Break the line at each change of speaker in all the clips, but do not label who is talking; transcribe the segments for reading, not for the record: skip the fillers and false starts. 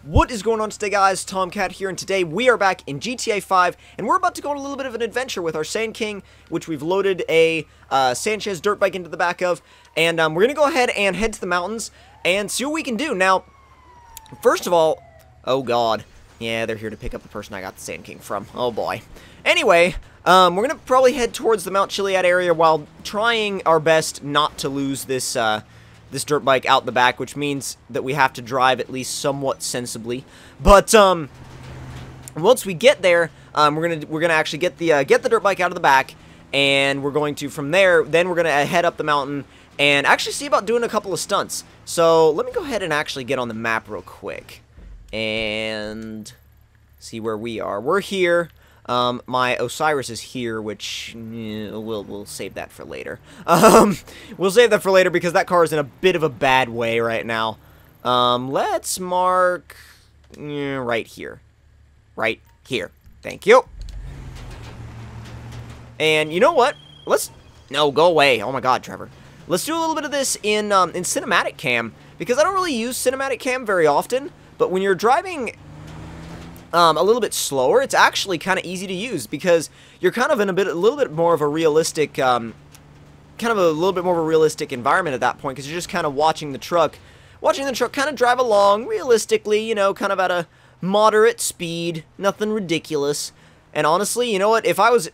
What is going on today, guys? Tomcat here, and today we are back in GTA 5, and we're about to go on a little bit of an adventure with our Sandking, which we've loaded a Sanchez dirt bike into the back of, and we're going to go ahead and head to the mountains and see what we can do. Now, first of all, oh god, yeah, they're here to pick up the person I got the Sandking from. Oh boy. Anyway, we're going to probably head towards the Mount Chiliad area while trying our best not to lose this, this dirt bike out the back, which means that we have to drive at least somewhat sensibly. But once we get there, we're gonna actually get the dirt bike out of the back, and we're going to from there. Then we're gonna head up the mountain and actually see about doing a couple of stunts. So let me go ahead and actually get on the map real quick and see where we are. We're here. My Osiris is here, which we'll save that for later. We'll save that for later because that car is in a bit of a bad way right now. Let's mark right here. Right here. Thank you. And you know what? No, go away. Oh my god, Trevor. Let's do a little bit of this in cinematic cam, because I don't really use cinematic cam very often, but when you're driving a little bit slower, it's actually kind of easy to use because you're kind of in a little bit more of a realistic, environment at that point, because you're just kind of watching the truck kind of drive along realistically, you know, kind of at a moderate speed, nothing ridiculous. And honestly, you know what? If I was,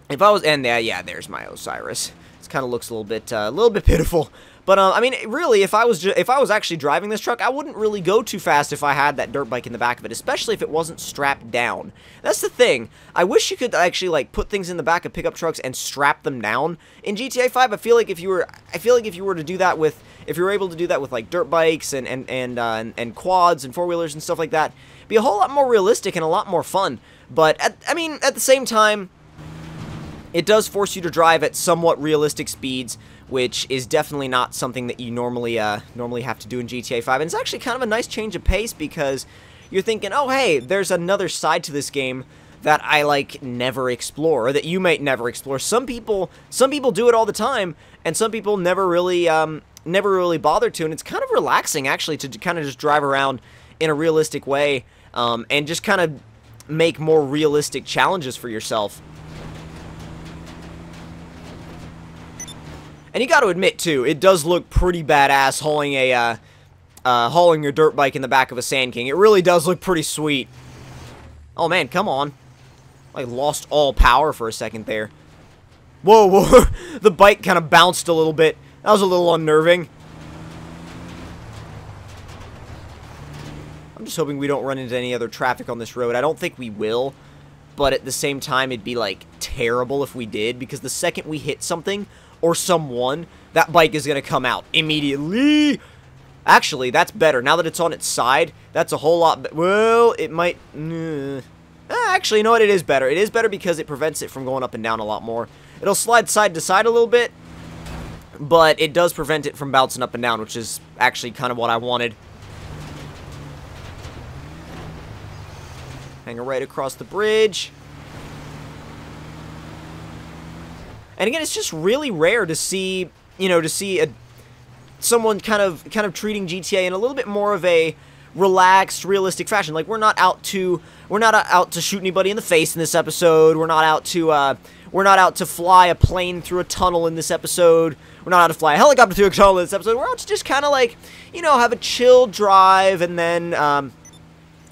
and yeah, there's my Osiris. It kind of looks a little bit pitiful. But, I mean, really, if I was actually driving this truck, I wouldn't really go too fast if I had that dirt bike in the back of it, especially if it wasn't strapped down. That's the thing. I wish you could actually, like, put things in the back of pickup trucks and strap them down. In GTA 5, I feel like if you were to do that with, if you were able to do that with, like, dirt bikes and quads and four-wheelers and stuff like that, it'd be a whole lot more realistic and a lot more fun. But, at the same time, it does force you to drive at somewhat realistic speeds, which is definitely not something that you normally have to do in GTA 5. And it's actually kind of a nice change of pace because you're thinking, oh hey, there's another side to this game that I like never explore, or that you might never explore. Some people do it all the time, and some people never really bother to. And it's kind of relaxing actually to kind of just drive around in a realistic way, and just kind of make more realistic challenges for yourself. And you got to admit, too, it does look pretty badass hauling your dirt bike in the back of a Sandking. It really does look pretty sweet. Oh, man, come on. I lost all power for a second there. Whoa, whoa. The bike kind of bounced a little bit. That was a little unnerving. I'm just hoping we don't run into any other traffic on this road. I don't think we will. But at the same time, it'd be, like, terrible if we did. Because the second we hit something or someone, that bike is going to come out immediately. Actually, that's better. Now that it's on its side, that's a whole lot better. Well, it might... actually, you know what? It is better. It is better because it prevents it from going up and down a lot more. It'll slide side to side a little bit, but it does prevent it from bouncing up and down, which is actually kind of what I wanted. Hang right across the bridge. And again, it's just really rare to see, you know, someone kind of treating GTA in a little bit more of a relaxed, realistic fashion. Like we're not out to shoot anybody in the face in this episode. We're not out to fly a plane through a tunnel in this episode. We're not out to fly a helicopter through a tunnel in this episode. We're out to just kind of like, you know, have a chill drive and then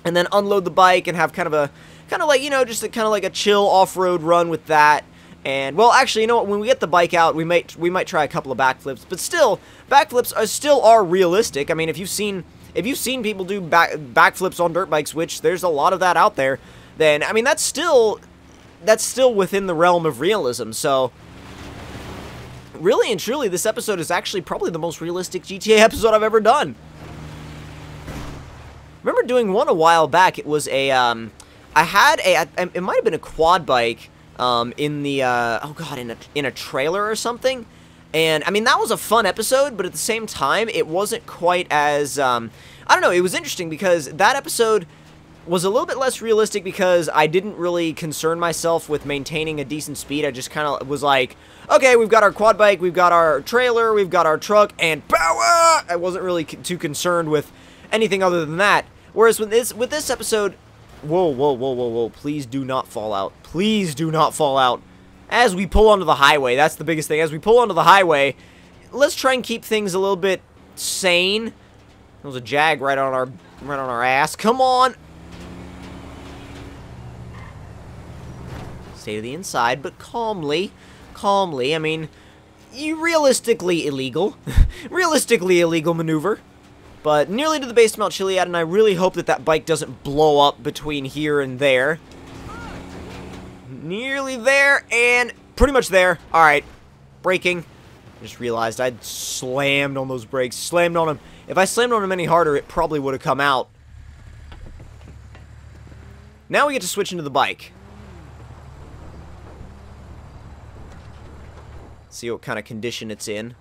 unload the bike and have kind of like, you know, just kind of like a chill off-road run with that. And, well, actually, you know what, when we get the bike out, we might try a couple of backflips, but still, backflips are realistic. I mean, if you've seen people do backflips on dirt bikes, which there's a lot of that out there, then, I mean, that's still within the realm of realism, so, really and truly, this episode is actually probably the most realistic GTA episode I've ever done. I remember doing one a while back. It was it might have been a quad bike, in a trailer or something, and I mean that was a fun episode, but at the same time it wasn't quite as I don't know, it was interesting because that episode was a little bit less realistic because I didn't really concern myself with maintaining a decent speed. I just kind of was like, okay, we've got our quad bike, we've got our trailer, we've got our truck, and power! I wasn't really too concerned with anything other than that. Whereas with this episode, whoa, whoa, whoa, whoa, whoa, please do not fall out. Please do not fall out. As we pull onto the highway, that's the biggest thing. As we pull onto the highway, let's try and keep things a little bit sane. There was a Jag right on our ass. Come on. Stay to the inside, but calmly. Calmly. I mean, realistically illegal. Realistically illegal maneuver. But nearly to the base of Mount Chiliad, and I really hope that that bike doesn't blow up between here and there. Nearly there, and pretty much there. Alright. Braking. I just realized I'd slammed on those brakes. Slammed on them. If I slammed on them any harder, it probably would have come out. Now we get to switch into the bike. See what kind of condition it's in.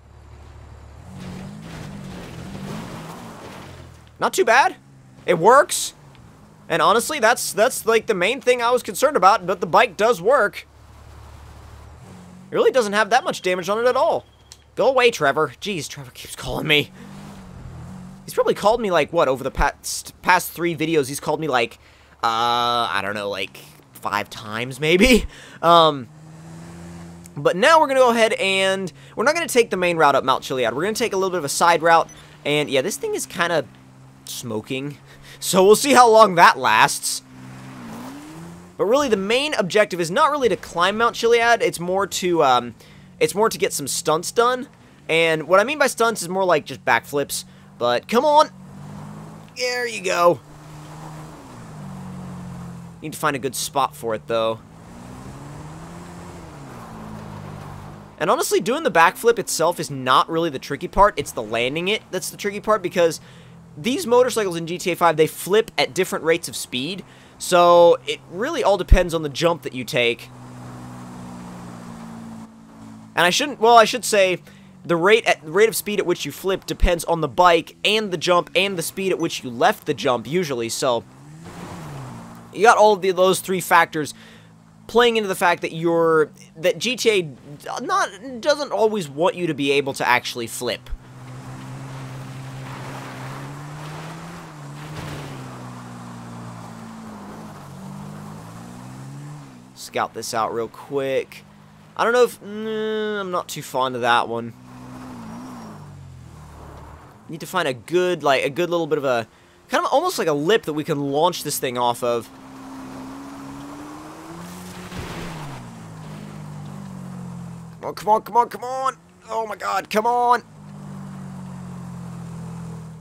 Not too bad. It works. And honestly, that's like the main thing I was concerned about, but the bike does work. It really doesn't have that much damage on it at all. Go away, Trevor. Jeez, Trevor keeps calling me. He's probably called me, like, what, over the past 3 videos, he's called me, like, I don't know, like, 5 times, maybe? But now we're going to go ahead and, we're not going to take the main route up Mount Chiliad. We're going to take a little bit of a side route, and, yeah, this thing is kind of smoking. So we'll see how long that lasts. But really, the main objective is not really to climb Mount Chiliad. It's more to get some stunts done. And what I mean by stunts is more like just backflips. But come on, there you go. Need to find a good spot for it though. And honestly, doing the backflip itself is not really the tricky part. It's the landing it that's the tricky part, because these motorcycles in GTA 5, they flip at different rates of speed. So it really all depends on the jump that you take. And I should say the rate of speed at which you flip depends on the bike and the jump and the speed at which you left the jump usually. So you got all of those 3 factors playing into the fact that that GTA doesn't always want you to be able to actually flip. Scout this out real quick. I don't know if I'm not too fond of that one. Need to find a good little bit of a kind of almost like a lip that we can launch this thing off of. Come on, come on, come on, come on! Oh my god, come on!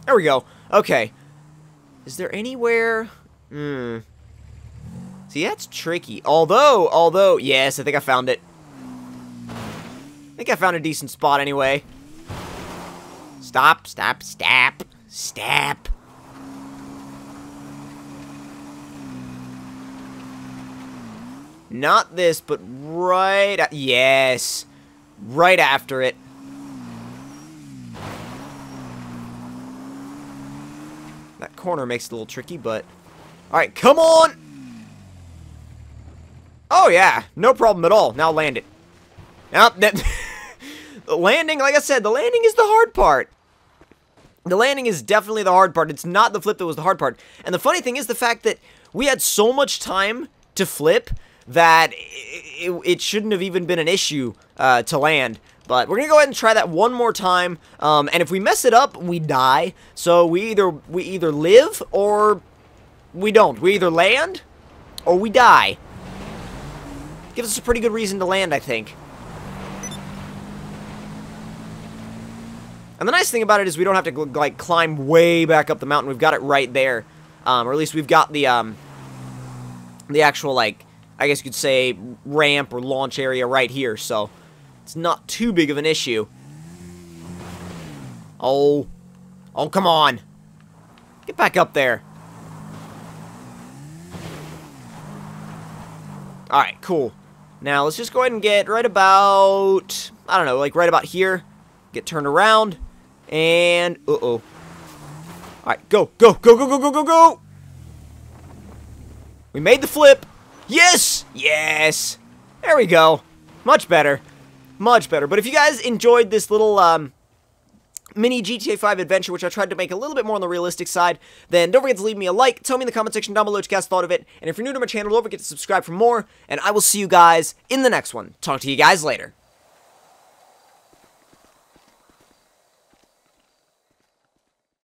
There we go. Okay. Is there anywhere? See, that's tricky. Although, yes, I think I found it. I think I found a decent spot anyway. Stop, stop, stop, stop. Not this, but right... yes. Right after it. That corner makes it a little tricky, but... alright, come on! Oh, yeah. No problem at all. Now land it. Now, the landing, like I said, the landing is the hard part. The landing is definitely the hard part. It's not the flip that was the hard part. And the funny thing is the fact that we had so much time to flip that it shouldn't have even been an issue to land. But we're going to go ahead and try that one more time. And if we mess it up, we die. So we either live or we don't. We either land or we die. Gives us a pretty good reason to land, I think. And the nice thing about it is we don't have to, like, climb way back up the mountain. We've got it right there. Or at least we've got the actual, like, I guess you could say ramp or launch area right here. So it's not too big of an issue. Oh, come on. Get back up there. Alright, cool. Now, let's just go ahead and get right about, I don't know, like right about here. Get turned around. And, uh-oh. Alright, go, go, go, go, go, go, go, go! We made the flip. Yes! Yes! There we go. Much better. Much better. But if you guys enjoyed this little mini GTA 5 adventure, which I tried to make a little bit more on the realistic side, then don't forget to leave me a like, tell me in the comment section down below what you guys thought of it, and if you're new to my channel, don't forget to subscribe for more, and I will see you guys in the next one. Talk to you guys later.